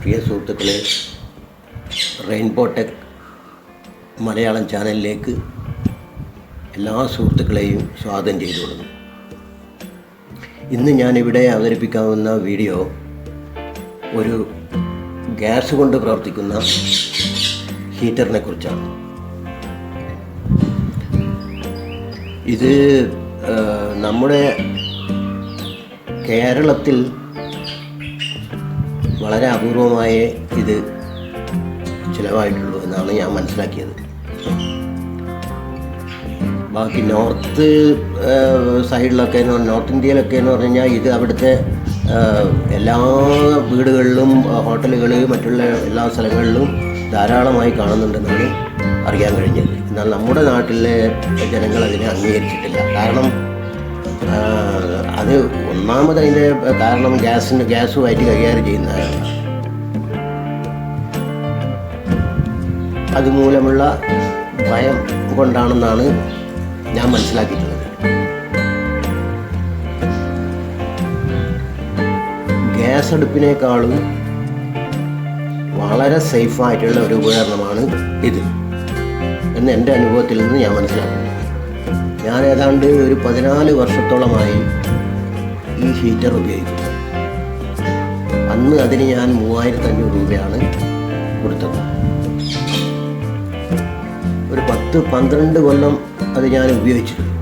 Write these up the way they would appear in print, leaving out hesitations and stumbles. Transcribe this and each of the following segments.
പ്രിയ സുഹൃത്തുക്കളെ, rainbow tech Malayalam ചാനലിലേക്ക് എല്ലാ സുഹൃത്തുക്കളെയും സ്വാഗതം ചെയ്തുകൊള്ളുന്നു. ഇന്ന് ഞാനിവിടെ അവതരിപ്പിക്കാവുന്ന വീഡിയോ ഒരു ഗ്യാസ് കൊണ്ട് പ്രവർത്തിക്കുന്ന ഹീറ്ററിനെ കുറിച്ചാണ്. ഇത് നമ്മുടെ കേരളത്തിൽ വളരെ അപൂർവമായേ ഇത് ചിലവായിട്ടുള്ളൂ എന്നാണ് ഞാൻ മനസ്സിലാക്കിയത്. ബാക്കി നോർത്ത് സൈഡിലൊക്കെ, നോർത്ത് ഇന്ത്യയിലൊക്കെ എന്ന് പറഞ്ഞു കഴിഞ്ഞാൽ ഇത് അവിടുത്തെ എല്ലാ വീടുകളിലും ഹോട്ടലുകൾ മറ്റുള്ള എല്ലാ സ്ഥലങ്ങളിലും ധാരാളമായി കാണുന്നുണ്ടെന്നാണ് അറിയാൻ കഴിഞ്ഞത്. എന്നാൽ നമ്മുടെ നാട്ടിലെ ജനങ്ങൾ അതിനെ അംഗീകരിച്ചിട്ടില്ല. കാരണം അത് ഒന്നാമത് അതിൻ്റെ കാരണം ഗ്യാസുമായിട്ട് കൈകാര്യം ചെയ്യുന്നതാണ്. അതുമൂലമുള്ള ഭയം കൊണ്ടാണെന്നാണ് ഞാൻ മനസ്സിലാക്കിയിട്ടുള്ളത്. ഗ്യാസ് അടുപ്പിനേക്കാളും വളരെ സേഫായിട്ടുള്ള ഒരു ഉപകരണമാണ് ഇത് എന്ന് എൻ്റെ അനുഭവത്തിൽ നിന്ന് ഞാൻ മനസ്സിലാക്കുന്നു. ഞാൻ ഏതാണ്ട് ഒരു 14 വർഷത്തോളമായി ഈ ഹീറ്റർ ഉപയോഗിക്കുന്നു. അന്ന് അതിന് ഞാൻ 3500 രൂപയാണ് കൊടുത്തത്. ഒരു 10-12 കൊല്ലം അത് ഞാൻ ഉപയോഗിച്ചിരുന്നു.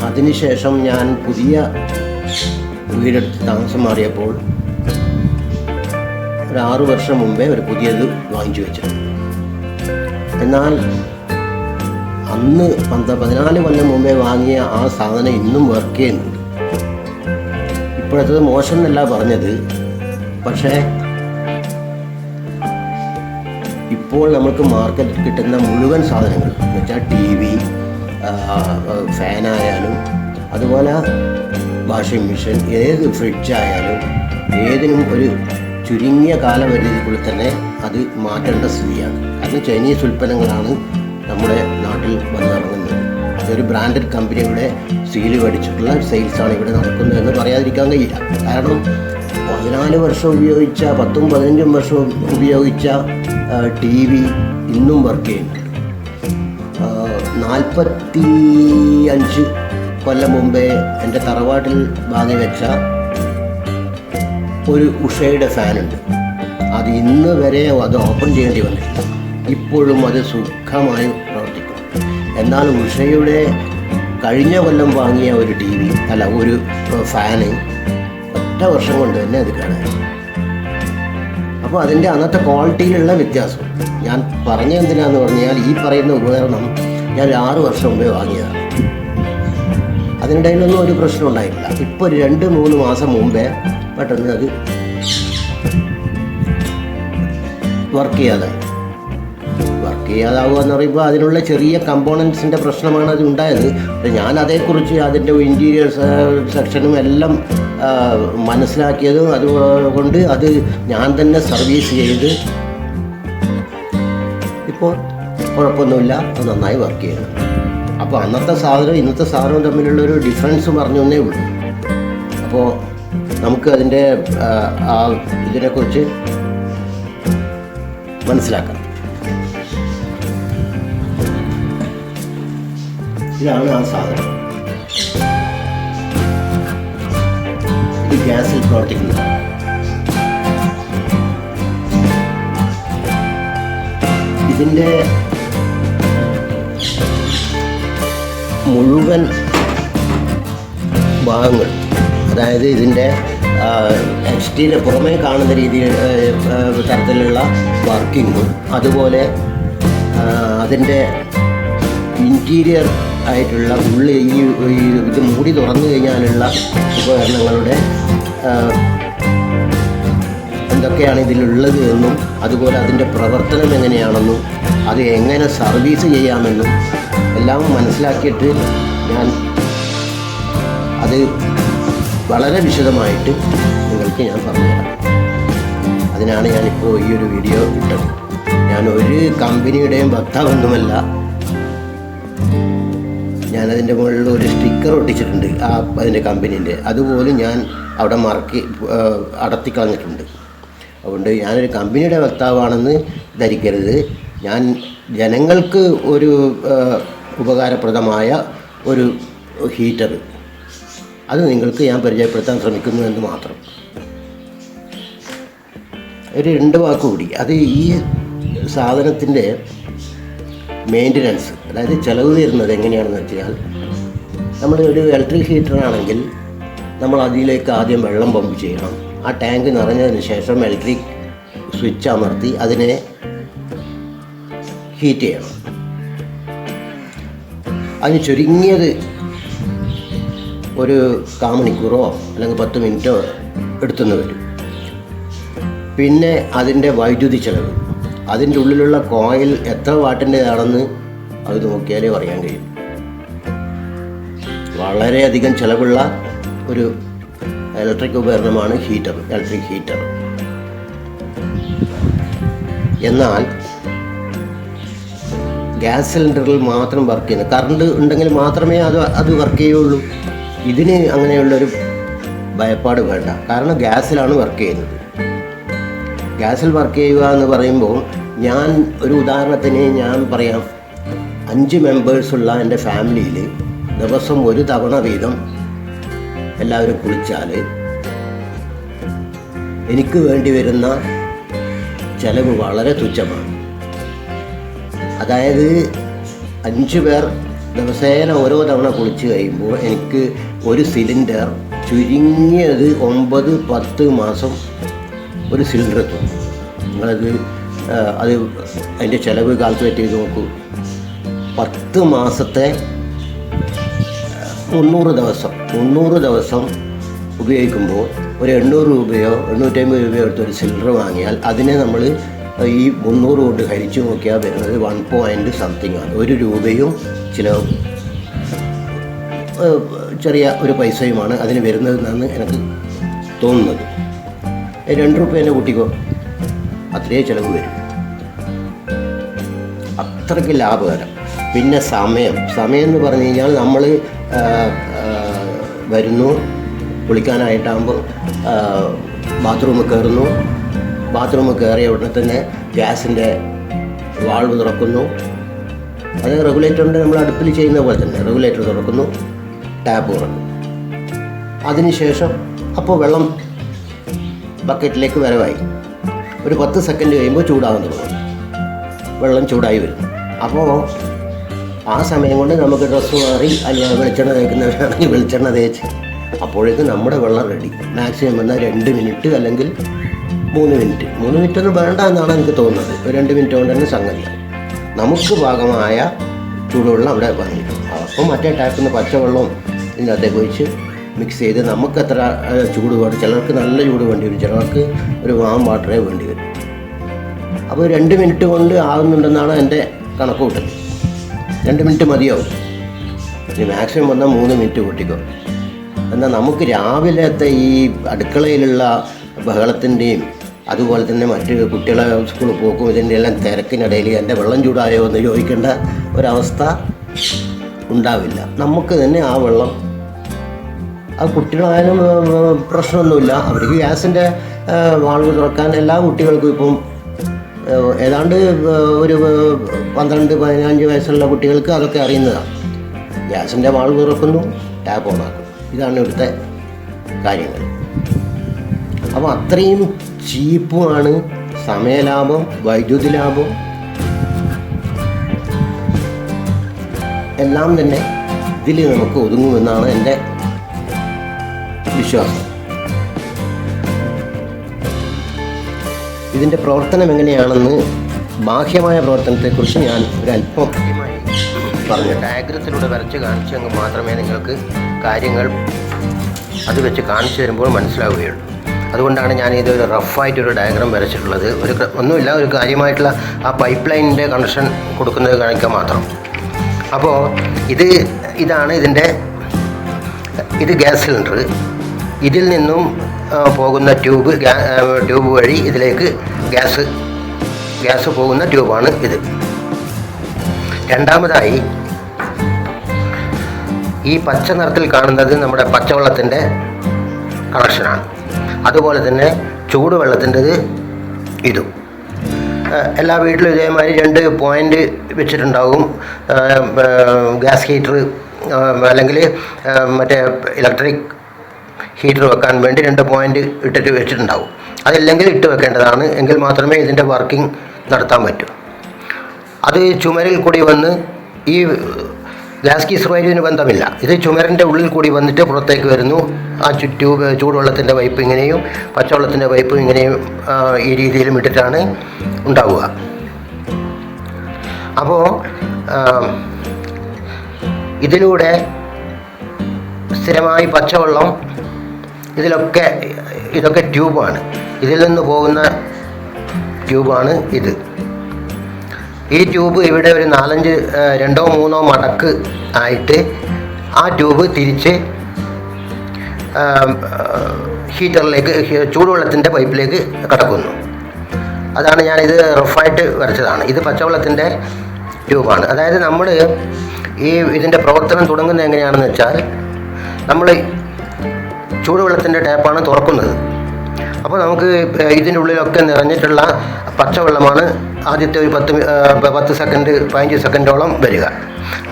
അതിനുശേഷം ഞാൻ പുതിയ വീടെടുത്ത് താമസം മാറിയപ്പോൾ ഒരു 6 വർഷം മുമ്പേ ഒരു പുതിയത് വാങ്ങിച്ചു വെച്ചത്. എന്നാൽ അന്ന് 14 കൊല്ലം മുമ്പേ വാങ്ങിയ ആ സാധനം ഇന്നും വർക്ക് ചെയ്യുന്നുണ്ട്. ഇപ്പോഴത്തത് മോശം എന്നല്ല പറഞ്ഞത്, പക്ഷേ ഇപ്പോൾ നമുക്ക് മാർക്കറ്റിൽ കിട്ടുന്ന മുഴുവൻ സാധനങ്ങൾ എന്ന് വെച്ചാൽ TV, ഫാനായാലും അതുപോലെ വാഷിംഗ് മെഷീൻ, ഏത് ഫ്രിഡ്ജായാലും ഏതിനും ഒരു ചുരുങ്ങിയ കാലപരിധിക്കുള്ളിൽ തന്നെ അത് മാറ്റേണ്ട സ്ഥിതിയാണ്. കാരണം ചൈനീസ് ഉൽപ്പന്നങ്ങളാണ് നമ്മുടെ നാട്ടിൽ വന്നിറങ്ങുന്നത്. അതൊരു ബ്രാൻഡഡ് കമ്പനിയുടെ സീല് മേടിച്ചിട്ടുള്ള സെയിൽസാണ് ഇവിടെ നടക്കുന്നതെന്ന് പറയാതിരിക്കാൻ കഴിയില്ല. കാരണം 14 വർഷം ഉപയോഗിച്ച 10-15 വർഷം ഉപയോഗിച്ച TV ഇന്നും വർക്ക് ചെയ്യുന്നുണ്ട്. 45 കൊല്ലം മുമ്പേ എൻ്റെ തറവാട്ടിൽ വാങ്ങി വെച്ച ഒരു ഉഷയുടെ ഫാനുണ്ട്. അത് ഇന്ന് വരെ അത് ഓപ്പൺ ചെയ്യേണ്ടി വന്നിട്ടില്ല. ഇപ്പോഴും അത് സുഖമായി പ്രവർത്തിക്കും. എന്നാൽ ഉഷയുടെ കഴിഞ്ഞ കൊല്ലം വാങ്ങിയ ഒരു ഒരു ഫാന് 1 വർഷം കൊണ്ട് തന്നെ അത് കാണാൻ. അപ്പോൾ അതിൻ്റെ അന്നത്തെ ക്വാളിറ്റിയിലുള്ള വ്യത്യാസം ഞാൻ പറഞ്ഞ എന്തിനാന്ന് പറഞ്ഞാൽ, ഈ പറയുന്ന ഉപകരണം ഞാൻ 6 വർഷം മുമ്പേ വാങ്ങിയതാണ്. അതിനിടയിലൊന്നും ഒരു പ്രശ്നം ഉണ്ടായിട്ടില്ല. ഇപ്പോൾ ഒരു 2-3 മാസം മുമ്പേ പെട്ടെന്ന് അത് വർക്ക് ചെയ്യാതാവുക എന്ന് പറയുമ്പോൾ അതിനുള്ള ചെറിയ കമ്പോണൻസിൻ്റെ പ്രശ്നമാണ് അത് ഉണ്ടായത്. ഞാൻ അതേക്കുറിച്ച് അതിൻ്റെ ഇൻറ്റീരിയർ സെക്ഷനും എല്ലാം മനസ്സിലാക്കിയതും അതുകൊണ്ട് അത് ഞാൻ തന്നെ സർവീസ് ചെയ്ത് ഇപ്പോൾ കുഴപ്പമൊന്നുമില്ല, അത് നന്നായി വർക്ക് ചെയ്യുന്നു. അപ്പോൾ അന്നത്തെ സാധനവും ഇന്നത്തെ സാധനവും തമ്മിലുള്ളൊരു ഡിഫറൻസ് പറഞ്ഞു എന്നേ ഉള്ളൂ. അപ്പോൾ നമുക്ക് അതിൻ്റെ ഇതിനെക്കുറിച്ച് മനസ്സിലാക്കാം. ഇതാണ് ആ സാധനം. ഇത് ഗ്യാസിൽ പ്രവർത്തിക്കുന്നത്. ഇതിൻ്റെ മുഴുവൻ ഭാഗങ്ങൾ, അതായത് ഇതിൻ്റെ എക്സ്റ്റീരിയർ പുറമേ കാണുന്ന രീതിയിൽ തരത്തിലുള്ള വർക്കിങ്ങും അതുപോലെ അതിൻ്റെ ഇൻറ്റീരിയർ ആയിട്ടുള്ള ഉള്ളിൽ ഇത് മൂടി തുറന്നു കഴിഞ്ഞാലുള്ള ഉപകരണങ്ങളുടെ എന്തൊക്കെയാണ് ഇതിലുള്ളത് എന്നും അതുപോലെ അതിൻ്റെ പ്രവർത്തനം എങ്ങനെയാണെന്നും അത് എങ്ങനെ സർവീസ് ചെയ്യാമെന്നും എല്ലാം മനസ്സിലാക്കിയിട്ട് ഞാൻ അത് വളരെ വിശദമായിട്ട് നിങ്ങൾക്ക് ഞാൻ പറഞ്ഞുതരാം. അതിനാണ് ഞാനിപ്പോൾ ഈ ഒരു വീഡിയോ ഇട്ടത്. ഞാൻ ഒരു കമ്പനിയുടെയും വക്താവൊന്നുമല്ല. ഞാനതിൻ്റെ മുകളിൽ ഒരു സ്റ്റിക്കർ ഒട്ടിച്ചിട്ടുണ്ട് അതിൻ്റെ കമ്പനീൻ്റെ, അതുപോലും ഞാൻ അവിടെ അടത്തിക്കളഞ്ഞിട്ടുണ്ട്. അതുകൊണ്ട് ഞാനൊരു കമ്പനിയുടെ വക്താവാണെന്ന് ധരിക്കരുത്. ഞാൻ ജനങ്ങൾക്ക് ഒരു ഉപകാരപ്രദമായ ഒരു ഹീറ്റർ അത് നിങ്ങൾക്ക് ഞാൻ പരിചയപ്പെടുത്താൻ ശ്രമിക്കുന്നു എന്ന് മാത്രം. ഒരു 2 വാക്ക് കൂടി. അത് ഈ സാധനത്തിൻ്റെ മെയിൻ്റനൻസ്, അതായത് ചിലവ് വരുന്നത് എങ്ങനെയാണെന്ന് വെച്ചാൽ, നമ്മൾ ഒരു ഇലക്ട്രിക് ഹീറ്ററാണെങ്കിൽ നമ്മൾ അതിലേക്ക് ആദ്യം വെള്ളം പമ്പ് ചെയ്യണം. ആ ടാങ്ക് നിറഞ്ഞതിന് ശേഷം ഇലക്ട്രിക് സ്വിച്ച് അമർത്തി അതിനെ ഹീറ്റ് ചെയ്യണം. അതിന് ചുരുങ്ങിയത് ഒരു 1/4 മണിക്കൂറോ അല്ലെങ്കിൽ 10 മിനിറ്റോ എടുത്തുനിന്ന് വരും. പിന്നെ അതിൻ്റെ വൈദ്യുതി ചെലവ്, അതിൻ്റെ ഉള്ളിലുള്ള കോയിൽ എത്ര വാട്ടിൻ്റെതാണെന്ന് അത് നോക്കിയാലേ പറയാൻ കഴിയും. വളരെയധികം ചിലവുള്ള ഒരു ഇലക്ട്രിക് ഉപകരണമാണ് ഇലക്ട്രിക് ഹീറ്റർ. എന്നാൽ ഗ്യാസ് സിലിണ്ടറിൽ മാത്രം വർക്ക് ചെയ്യുന്നത്, കറണ്ട് ഉണ്ടെങ്കിൽ മാത്രമേ അത് വർക്ക് ചെയ്യുള്ളൂ. ഇതിന് അങ്ങനെയുള്ളൊരു ഭയപ്പാട് വേണ്ട. കാരണം ഗ്യാസിലാണ് വർക്ക് ചെയ്യുന്നത്. ഗ്യാസിൽ വർക്ക് ചെയ്യുക എന്ന് പറയുമ്പോൾ, ഞാൻ ഒരു ഉദാഹരണത്തിന് ഞാൻ പറയാം, 5 മെമ്പേഴ്സുള്ള എൻ്റെ ഫാമിലിയിൽ ദിവസം 1 തവണ വീതം എല്ലാവരും കുളിച്ചാൽ എനിക്ക് വേണ്ടി വരുന്ന ചെലവ് വളരെ തുച്ഛമാണ്. അതായത് 5 പേർ ദിവസേന ഓരോ തവണ കുളിച്ച് കഴിയുമ്പോൾ എനിക്ക് ഒരു സിലിണ്ടർ ചുരുങ്ങിയത് 9-10 മാസം ഒരു സിലിണ്ടർ എത്തും. നിങ്ങളത് അതിൻ്റെ ചിലവ് കാൽക്കുലേറ്റ് ചെയ്ത് നോക്കൂ. 10 മാസത്തെ 300 ദിവസം ഉപയോഗിക്കുമ്പോൾ ഒരു 800 രൂപയോ 850 രൂപയോ എടുത്തൊരു സിലിണ്ടർ വാങ്ങിയാൽ അതിനെ നമ്മൾ ഈ 300 കൊണ്ട് ഹരിച്ചു നോക്കിയാൽ വരുന്നത് 1 point something ആണ്. 1 രൂപയും ചിലവും ചെറിയ ഒരു പൈസയുമാണ് അതിന് വരുന്നതെന്നാണ് എനിക്ക് തോന്നുന്നത്. 2 രൂപ തന്നെ കൂട്ടിക്കോ, അത്രയേ ചിലവ് വരും. അത്രയ്ക്ക് ലാഭകരം. പിന്നെ സമയം എന്ന് പറഞ്ഞു കഴിഞ്ഞാൽ, നമ്മൾ വരുന്നു, കുളിക്കാനായിട്ടാകുമ്പോൾ ബാത്റൂമിൽ കയറുന്നു. ബാത്റൂമിൽ കയറിയ ഉടനെ തന്നെ ഗ്യാസിൻ്റെ വാൾവ് തുറക്കുന്നു. അത് റെഗുലേറ്ററിൻ്റെ നമ്മൾ അടുപ്പിൽ ചെയ്യുന്ന പോലെ തന്നെ റെഗുലേറ്റർ തുറക്കുന്നു, ടാപ്പ് തുറക്കുന്നു. അതിനുശേഷം അപ്പോൾ വെള്ളം ബക്കറ്റിലേക്ക് വരവായി. ഒരു 10 സെക്കൻഡ് കഴിയുമ്പോൾ ചൂടാകാൻ തുടങ്ങും. വെള്ളം ചൂടായി വരും. അപ്പോൾ ആ സമയം കൊണ്ട് നമുക്ക് ഡ്രസ്സ് മാറി, അല്ലെങ്കിൽ വെളിച്ചെണ്ണ തേക്കുന്നവരാണെങ്കിൽ വെളിച്ചെണ്ണ തേച്ച് അപ്പോഴേക്കും നമ്മുടെ വെള്ളം റെഡി. മാക്സിമം വന്നാൽ 2 മിനിറ്റ് അല്ലെങ്കിൽ 3 മിനിറ്റ്. 3 മിനിറ്റ് ഒന്നും വേണ്ട എന്നാണ് എനിക്ക് തോന്നുന്നത്. 2 മിനിറ്റ് കൊണ്ട് തന്നെ സംഗതിയാണ്. നമുക്ക് പാകമായ ചൂടുവെള്ളം അവിടെ വന്നിരിക്കും. അപ്പം മറ്റേ ടാപ്പിൽ നിന്ന് പച്ചവെള്ളവും ഇതിനകത്തേക്ക് ഒഴിച്ച് മിക്സ് ചെയ്ത് നമുക്ക് എത്ര ചൂട് വേണം, ചിലർക്ക് നല്ല ചൂട് വേണ്ടി വരും, ചിലർക്ക് ഒരു വാം വാട്ടറേ വേണ്ടി വരും. അപ്പോൾ 2 മിനിറ്റ് കൊണ്ട് ആകുന്നുണ്ടെന്നാണ് എൻ്റെ കണക്ക് കൂട്ടൽ. 2 മിനിറ്റ് മതിയാവും. ഇനി മാക്സിമം വന്നാൽ 3 മിനിറ്റ് കൂട്ടിക്കോ. എന്നാൽ നമുക്ക് രാവിലത്തെ ഈ അടുക്കളയിലുള്ള ബഹളത്തിൻ്റെയും അതുപോലെ തന്നെ മറ്റ് കുട്ടികളെ സ്കൂളിൽ പോക്കും ഇതിൻ്റെ എല്ലാം തിരക്കിനിടയിൽ എൻ്റെ വെള്ളം ചൂടായോ എന്ന് ചോദിക്കേണ്ട ഒരവസ്ഥ ഉണ്ടാവില്ല. നമുക്ക് തന്നെ ആ വെള്ളം, ആ കുട്ടികളായാലും പ്രശ്നമൊന്നുമില്ല. അവർക്ക് ഗ്യാസിൻ്റെ വാൾവ് തുറക്കാൻ എല്ലാ കുട്ടികൾക്കും ഇപ്പം ഏതാണ്ട് ഒരു 12-15 വയസ്സുള്ള കുട്ടികൾക്ക് അതൊക്കെ അറിയുന്നതാണ്. ഗ്യാസിൻ്റെ വാൾവ് തുറക്കുന്നു, ടാപ്പ് ഓണാക്കുന്നു. ഇതാണ് ഇവിടുത്തെ കാര്യങ്ങൾ. അപ്പോൾ അത്രയും ചീപ്പുമാണ്. സമയലാഭം, വൈദ്യുതി ലാഭം എല്ലാം തന്നെ ഇതിൽ നമുക്ക് ഒതുങ്ങുമെന്നാണ് എൻ്റെ വിശ്വാസം. ഇതിൻ്റെ പ്രവർത്തനം എങ്ങനെയാണെന്ന്, ബാഹ്യമായ പ്രവർത്തനത്തെക്കുറിച്ച് ഞാൻ ഒരല്പം പറഞ്ഞു ഡയഗ്രത്തിലൂടെ വരച്ച് കാണിച്ചെങ്കിൽ മാത്രമേ നിങ്ങൾക്ക് കാര്യങ്ങൾ അത് വെച്ച് കാണിച്ചു തരുമ്പോൾ മനസ്സിലാവുകയുള്ളൂ. അതുകൊണ്ടാണ് ഞാൻ ഇതൊരു റഫായിട്ടൊരു ഡയഗ്രാം വരച്ചിട്ടുള്ളത്. ഒന്നുമില്ല, ഒരു കാര്യമായിട്ടുള്ള ആ പൈപ്പ് ലൈനിൻ്റെ കണക്ഷൻ കൊടുക്കുന്നത് കാണിക്കാൻ മാത്രം. അപ്പോൾ ഇതാണ് ഇത് ഗ്യാസ് സിലിണ്ടർ. ഇതിൽ നിന്നും പോകുന്ന ട്യൂബ് വഴി ഇതിലേക്ക് ഗ്യാസ് പോകുന്ന ട്യൂബാണ് ഇത്. രണ്ടാമതായി ഈ പച്ച നിറത്തിൽ കാണുന്നത് നമ്മുടെ പച്ചവെള്ളത്തിൻ്റെ കണക്ഷനാണ്. അതുപോലെ തന്നെ ചൂടുവെള്ളത്തിൻ്റെത് ഇതും. എല്ലാ വീട്ടിലും ഇതേമാതിരി 2 പോയിൻ്റ് വെച്ചിട്ടുണ്ടാകും. ഗ്യാസ് ഹീറ്റർ അല്ലെങ്കിൽ മറ്റേ ഇലക്ട്രിക് ഹീറ്റർ വെക്കാൻ വേണ്ടി 2 പോയിൻ്റ് ഇട്ടിട്ട് വെച്ചിട്ടുണ്ടാകും. അതില്ലെങ്കിൽ ഇട്ട് വെക്കേണ്ടതാണ്, എങ്കിൽ മാത്രമേ ഇതിൻ്റെ വർക്കിംഗ് നടത്താൻ പറ്റൂ. അത് ചുമരിൽ കൂടി വന്ന് ഈ ഗ്യാസ് ഗീസറുമായി ഇതിന് ബന്ധമില്ല. ഇത് ചുമരിൻ്റെ ഉള്ളിൽ കൂടി വന്നിട്ട് പുറത്തേക്ക് വരുന്നു. ആ ട്യൂബ് ചൂടുവെള്ളത്തിൻ്റെ പൈപ്പ് ഇങ്ങനെയും പച്ചവെള്ളത്തിൻ്റെ പൈപ്പ് ഇങ്ങനെയും ഈ രീതിയിലും ഇട്ടിട്ടാണ് ഉണ്ടാവുക. അപ്പോൾ ഇതിലൂടെ സ്ഥിരമായി പച്ചവെള്ളം ഇതൊക്കെ ട്യൂബാണ്. ഇതിൽ നിന്ന് പോകുന്ന ട്യൂബാണ് ഇത്. ഈ ട്യൂബ് ഇവിടെ ഒരു 2-3 മടക്ക് ആയിട്ട് ആ ട്യൂബ് തിരിച്ച് ഹീറ്ററിലേക്ക് ചൂടുവെള്ളത്തിൻ്റെ പൈപ്പിലേക്ക് കടക്കുന്നു. അതാണ് ഞാനിത് റഫായിട്ട് വരച്ചതാണ്. ഇത് പച്ചവെള്ളത്തിൻ്റെ ട്യൂബാണ്. അതായത് നമ്മൾ ഇതിൻ്റെ പ്രവർത്തനം തുടങ്ങുന്നത് എങ്ങനെയാണെന്ന് വെച്ചാൽ, നമ്മൾ ചൂടുവെള്ളത്തിൻ്റെ ടാപ്പാണ് തുറക്കുന്നത്. അപ്പോൾ നമുക്ക് ഇതിൻ്റെ ഉള്ളിലൊക്കെ നിറഞ്ഞിട്ടുള്ള പച്ചവെള്ളമാണ് ആദ്യത്തെ ഒരു 10 സെക്കൻഡ് 15 സെക്കൻഡോളം വരിക.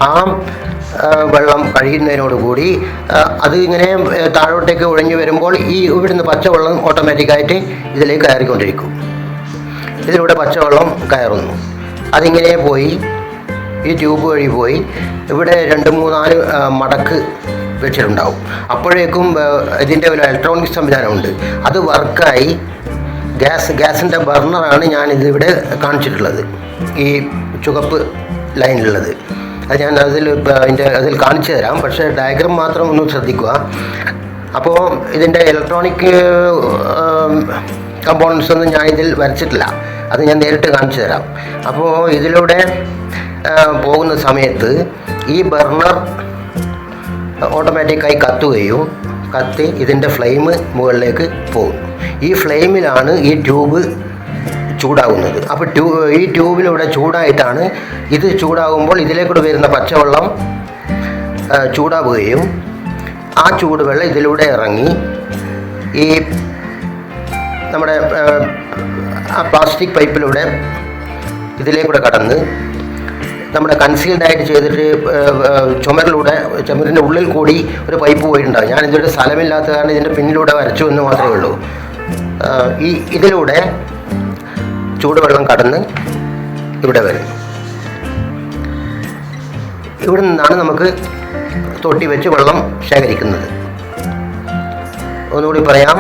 ആ വെള്ളം കഴിയുന്നതിനോടുകൂടി അത് ഇങ്ങനെ താഴോട്ടേക്ക് ഒഴിഞ്ഞു വരുമ്പോൾ ഇവിടുന്ന് പച്ചവെള്ളം ഓട്ടോമാറ്റിക്കായിട്ട് ഇതിലേക്ക് കയറിക്കൊണ്ടിരിക്കും. ഇതിലൂടെ പച്ചവെള്ളം കയറുന്നു. അതിങ്ങനെ പോയി ഈ ട്യൂബ് വഴി പോയി ഇവിടെ 2-3-4 മടക്ക് വെച്ചിട്ടുണ്ടാവും. അപ്പോഴേക്കും ഇതിൻ്റെ ഒരു ഇലക്ട്രോണിക് സംവിധാനമുണ്ട്. അത് വർക്കായി ഗ്യാസിൻ്റെ ബർണറാണ് ഞാനിതിവിടെ കാണിച്ചിട്ടുള്ളത്, ഈ ചുവപ്പ് ലൈനിലുള്ളത്. അത് ഞാൻ അതിൽ കാണിച്ചു തരാം. പക്ഷേ ഡയഗ്രാം മാത്രം ഒന്ന് ശ്രദ്ധിക്കുക. അപ്പോൾ ഇതിൻ്റെ ഇലക്ട്രോണിക് കമ്പോണൻസ് ഒന്നും ഞാൻ ഇതിൽ വരച്ചിട്ടില്ല, അത് ഞാൻ നേരിട്ട് കാണിച്ചു തരാം. അപ്പോൾ ഇതിലൂടെ പോകുന്ന സമയത്ത് ഈ ബർണർ ഓട്ടോമാറ്റിക്കായി കത്തി ഇതിൻ്റെ ഫ്ലെയിം മുകളിലേക്ക് പോകും. ഈ ഫ്ലെയിമിലാണ് ഈ ട്യൂബ് ചൂടാകുന്നത്. അപ്പോൾ ഈ ട്യൂബിലൂടെ ചൂടായിട്ടാണ് ഇത് ചൂടാകുമ്പോൾ ഇതിലേക്കൂടെ വരുന്ന പച്ചവെള്ളം ചൂടാവുകയും ആ ചൂടുവെള്ളം ഇതിലൂടെ ഇറങ്ങി ഈ നമ്മുടെ ആ പ്ലാസ്റ്റിക് പൈപ്പിലൂടെ ഇതിലേക്കൂടെ കടന്ന് നമ്മുടെ കൺസീൽഡായിട്ട് ചെയ്തിട്ട് ചുമരിൻ്റെ ഉള്ളിൽ കൂടി ഒരു പൈപ്പ് പോയിട്ടുണ്ടാകും. ഞാൻ ഇതിൻ്റെ സ്ഥലമില്ലാത്ത കാരണം ഇതിൻ്റെ പിന്നിലൂടെ വരച്ചു എന്ന് മാത്രമേ ഉള്ളൂ. ഇതിലൂടെ ചൂടുവെള്ളം കടന്ന് ഇവിടെ വരും. ഇവിടെ നിന്നാണ് നമുക്ക് തൊട്ടി വെച്ച് വെള്ളം ശേഖരിക്കുന്നത്. ഒന്നുകൂടി പറയാം,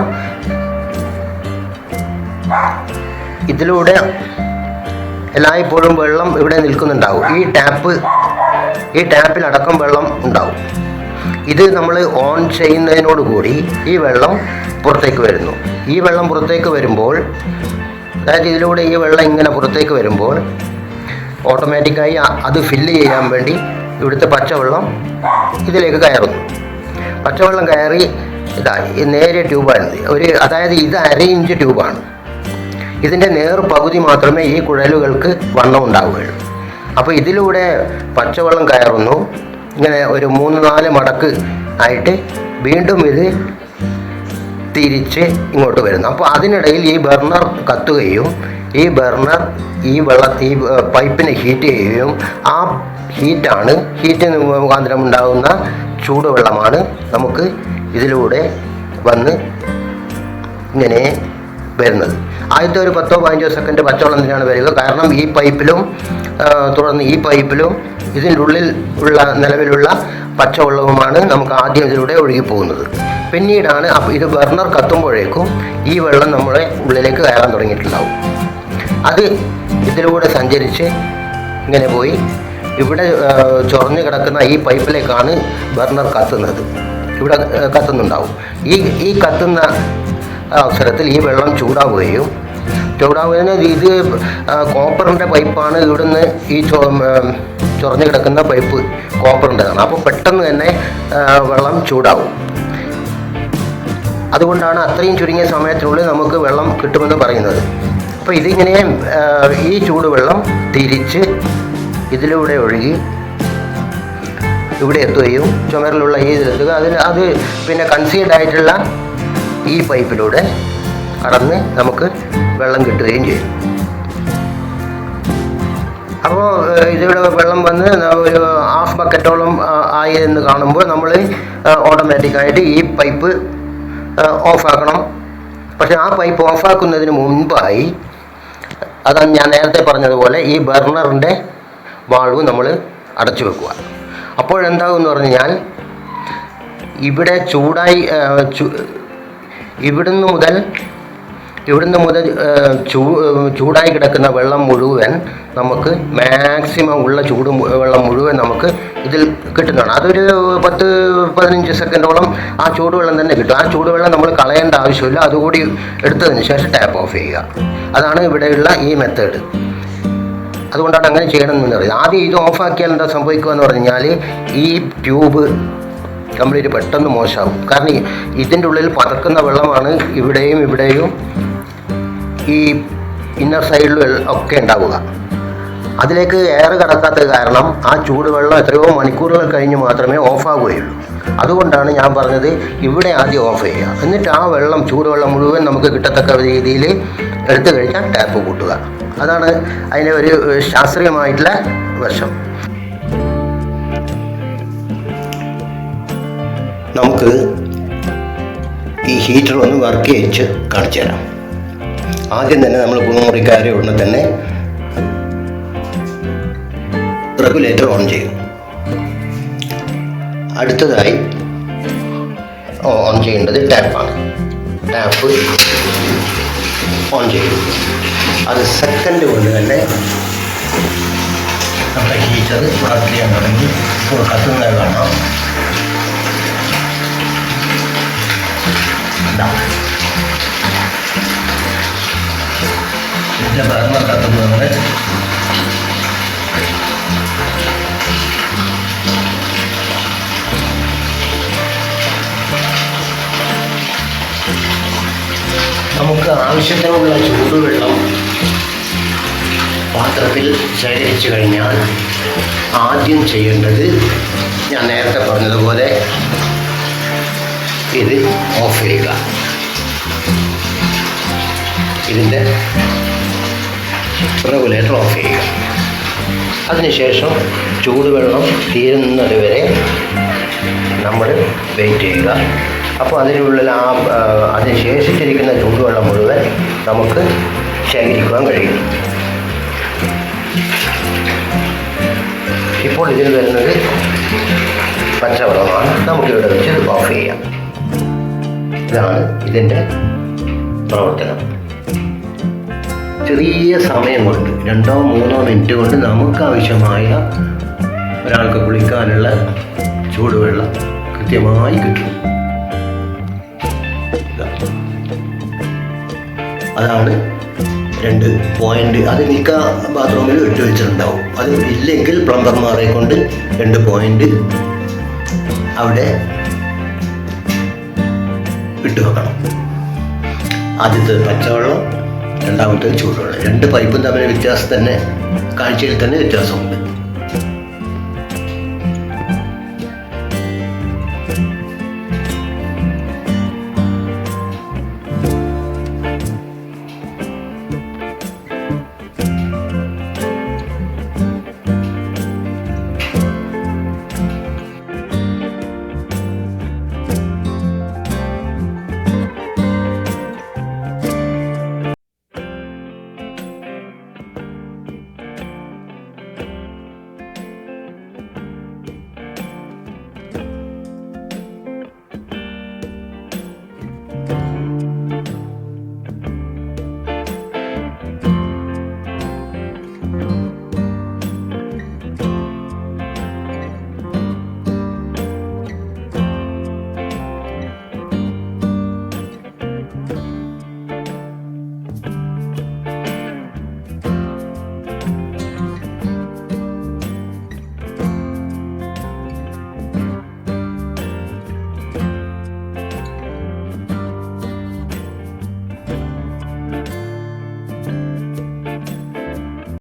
ഇതിലൂടെ എല്ലായ്പ്പോഴും വെള്ളം ഇവിടെ നിൽക്കുന്നുണ്ടാവും. ഈ ടാപ്പിലടക്കം വെള്ളം ഉണ്ടാവും. ഇത് നമ്മൾ ഓൺ ചെയ്യുന്നതിനോടുകൂടി ഈ വെള്ളം പുറത്തേക്ക് വരുന്നു. ഈ വെള്ളം പുറത്തേക്ക് വരുമ്പോൾ, അതായത് ഇതിലൂടെ ഈ വെള്ളം ഇങ്ങനെ പുറത്തേക്ക് വരുമ്പോൾ ഓട്ടോമാറ്റിക്കായി അത് ഫില്ല് ചെയ്യാൻ വേണ്ടി ഇവിടുത്തെ പച്ചവെള്ളം ഇതിലേക്ക് കയറുന്നു. പച്ചവെള്ളം കയറി നേരിയ ട്യൂബാണ്. അതായത് ഇത് 1/2 ഇഞ്ച് ട്യൂബാണ്. ഇതിൻ്റെ പകുതി മാത്രമേ ഈ കുഴലുകൾക്ക് വണ്ണം ഉണ്ടാവുകയുള്ളൂ. അപ്പോൾ ഇതിലൂടെ പച്ചവെള്ളം കയറുന്നു. ഇങ്ങനെ ഒരു 3-4 മടക്ക് ആയിട്ട് വീണ്ടും ഇത് തിരിച്ച് ഇങ്ങോട്ട് വരുന്നു. അപ്പോൾ അതിനിടയിൽ ഈ ബർണർ കത്തുകയും ഈ ബർണർ ഈ പൈപ്പിനെ ഹീറ്റ് ചെയ്യുകയും ആ ഹീറ്റിന് മുഖാന്തരം ഉണ്ടാകുന്ന ചൂടുവെള്ളമാണ് നമുക്ക് ഇതിലൂടെ വന്ന് ഇങ്ങനെ വരുന്നത്. ആദ്യത്തെ ഒരു 10-15 സെക്കൻഡ് പച്ചവെള്ളം തന്നെയാണ് വരിക. കാരണം ഈ പൈപ്പിലും തുടർന്ന് ഈ പൈപ്പിലും ഇതിൻ്റെ ഉള്ളിൽ നിലവിലുള്ള പച്ചവെള്ളവുമാണ് നമുക്ക് ആദ്യം ഇതിലൂടെ ഒഴുകിപ്പോകുന്നത്. പിന്നീടാണ് ഇത് ബർണർ കത്തുമ്പോഴേക്കും ഈ വെള്ളം നമ്മുടെ ഉള്ളിലേക്ക് കയറാൻ തുടങ്ങിയിട്ടുണ്ടാവും. അത് ഇതിലൂടെ സഞ്ചരിച്ച് ഇങ്ങനെ പോയി ഇവിടെ ചൊറഞ്ഞു കിടക്കുന്ന ഈ പൈപ്പിലേക്കാണ് ബർണർ കത്തുന്നത്. ഇവിടെ കത്തുന്നുണ്ടാവും. ഈ കത്തുന്ന അവസരത്തിൽ ഈ വെള്ളം ചൂടാവുകയും ഇത് കോപ്പറിൻ്റെ പൈപ്പാണ്. ഇവിടുന്ന് ഈ ചൊറഞ്ഞു കിടക്കുന്ന പൈപ്പ് കോപ്പറിൻ്റെതാണ്. അപ്പോൾ പെട്ടെന്ന് തന്നെ വെള്ളം ചൂടാവും. അതുകൊണ്ടാണ് അത്രയും ചുരുങ്ങിയ സമയത്തിനുള്ളിൽ നമുക്ക് വെള്ളം കിട്ടുമെന്ന് പറയുന്നത്. അപ്പോൾ ഇതിങ്ങനെ ഈ ചൂടുവെള്ളം തിരിച്ച് ഇതിലൂടെ ഒഴുകി ഇവിടെ എത്തുകയും ചുമരിലുള്ള ഈ എത്തുക അത് പിന്നെ കൺസീൽഡ് ആയിട്ടുള്ള ഈ പൈപ്പിലൂടെ കടന്ന് നമുക്ക് വെള്ളം കിട്ടുകയും ചെയ്യും. അപ്പോൾ ഇതിവിടെ വെള്ളം വന്ന് ഒരു ഹാഫ് ബക്കറ്റോളം ആയി എന്ന് കാണുമ്പോൾ നമ്മൾ ഓട്ടോമാറ്റിക്കായിട്ട് ഈ പൈപ്പ് ഓഫാക്കണം. പക്ഷെ ആ പൈപ്പ് ഓഫാക്കുന്നതിന് മുൻപായി അതാണ് ഞാൻ നേരത്തെ പറഞ്ഞതുപോലെ ഈ ബർണറിൻ്റെ വാൾവ് നമ്മൾ അടച്ചു വെക്കുക. അപ്പോഴെന്താകുമെന്ന് പറഞ്ഞു കഴിഞ്ഞാൽ ഇവിടെ ഇവിടുന്ന് മുതൽ ചൂടായി കിടക്കുന്ന വെള്ളം മുഴുവൻ നമുക്ക് മാക്സിമം ഉള്ള വെള്ളം മുഴുവൻ നമുക്ക് ഇതിൽ കിട്ടുന്നതാണ്. അതൊരു 10-15 സെക്കൻഡോളം ആ ചൂടുവെള്ളം തന്നെ കിട്ടും. ആ ചൂടുവെള്ളം നമ്മൾ കളയേണ്ട ആവശ്യമില്ല. അതുകൂടി എടുത്തതിന് ശേഷം ടാപ്പ് ഓഫ് ചെയ്യുക. അതാണ് ഇവിടെയുള്ള ഈ മെത്തേഡ്. അതുകൊണ്ടാണ് അങ്ങനെ ചെയ്യണമെന്ന് പറയുന്നത്. ആദ്യം ഇത് ഓഫാക്കിയാൽ എന്താ സംഭവിക്കുക എന്ന് പറഞ്ഞു കഴിഞ്ഞാൽ ഈ ട്യൂബ് കംപ്ലീറ്റ് പെട്ടെന്ന് മോശമാകും. കാരണം ഇതിൻ്റെ ഉള്ളിൽ പതക്കുന്ന വെള്ളമാണ് ഇവിടെയും ഈ ഇന്നർ സൈഡിലും ഒക്കെ ഉണ്ടാവുക. അതിലേക്ക് എയർ കടക്കാത്തത് കാരണം ആ ചൂടുവെള്ളം എത്രയോ മണിക്കൂറുകൾ കഴിഞ്ഞ് മാത്രമേ ഓഫാകുകയുള്ളൂ. അതുകൊണ്ടാണ് ഞാൻ പറഞ്ഞത് ഇവിടെ ആദ്യം ഓഫ് ചെയ്യുക, എന്നിട്ട് ആ ചൂടുവെള്ളം മുഴുവൻ നമുക്ക് കിട്ടത്തക്ക രീതിയിൽ എടുത്തു കഴിഞ്ഞാൽ ടാപ്പ് കൂട്ടുക. അതാണ് അതിൻ്റെ ഒരു ശാസ്ത്രീയമായിട്ടുള്ള വശം. നമുക്ക് ഈ ഹീറ്റർ ഒന്ന് വർക്ക് ചെയ്യിച്ച് കാണിച്ചു തരാം. ആദ്യം തന്നെ നമ്മൾ കുളിമുറിക്കാരെ ഉടനെ തന്നെ റെഗുലേറ്റർ ഓൺ ചെയ്യും. അടുത്തതായി ഓൺ ചെയ്യേണ്ടത് ടാപ്പാണ്. ടാപ്പ് ഓൺ ചെയ്യും. അത് സെക്കൻഡ് കൊണ്ട് തന്നെ നമ്മുടെ ഹീറ്റർ വർക്ക് ചെയ്യാൻ തുടങ്ങി. ഇപ്പോൾ കത്തുന്നത് കാണാം. ഇതിൻ്റെ ബർണർ കത്തുന്നത് നമുക്ക് ആവശ്യത്തിനുള്ള ചൂടുവെള്ളം പാത്രത്തിൽ ശേഖരിച്ചു കഴിഞ്ഞാൽ ആദ്യം ചെയ്യേണ്ടത് ഞാൻ നേരത്തെ പറഞ്ഞതുപോലെ ഇത് ഓഫ് ചെയ്യുക. ഇതിൻ്റെ റെഗുലേറ്റർ ഓഫ് ചെയ്യുക. അതിനുശേഷം ചൂടുവെള്ളം തീരുന്നത് വരെ നമ്മൾ വെയിറ്റ് ചെയ്യുക. അപ്പോൾ അതിനുള്ളിൽ അതിന് ശേഷിച്ചിരിക്കുന്ന ചൂടുവെള്ളം മുഴുവൻ നമുക്ക് ശേഖരിക്കുവാൻ കഴിയും. ഇപ്പോൾ ഇതിൽ വരുന്നത് പച്ചവെള്ളമാണ്. നമുക്കിവിടെ വെച്ച് ഇത് ഓഫ് ചെയ്യാം. ഇതാണ് ഇതിൻ്റെ പ്രവർത്തനം. ചെറിയ സമയം കൊണ്ട് 2-3 മിനിറ്റ് കൊണ്ട് നമുക്ക് ആവശ്യമായ ഒരാൾക്ക് കുളിക്കാനുള്ള ചൂടുവെള്ളം കൃത്യമായി കിട്ടും. അതാണ് 2 പോയിന്റ്. അത് മിക്ക ബാത്റൂമിൽ ഇട്ട് വെച്ചിട്ടുണ്ടാവും. അത് ഇല്ലെങ്കിൽ പ്ലംബർമാരെ കൊണ്ട് 2 പോയിന്റ് അവിടെ ഇട്ട് വെക്കണം. ആദ്യത്തെ പച്ചവെള്ളം, രണ്ടാമത്തെ ചൂടുവെള്ളം. 2 പൈപ്പും തമ്മിൽ വ്യത്യാസം തന്നെ, കാഴ്ചയിൽ തന്നെ വ്യത്യാസമുണ്ട്.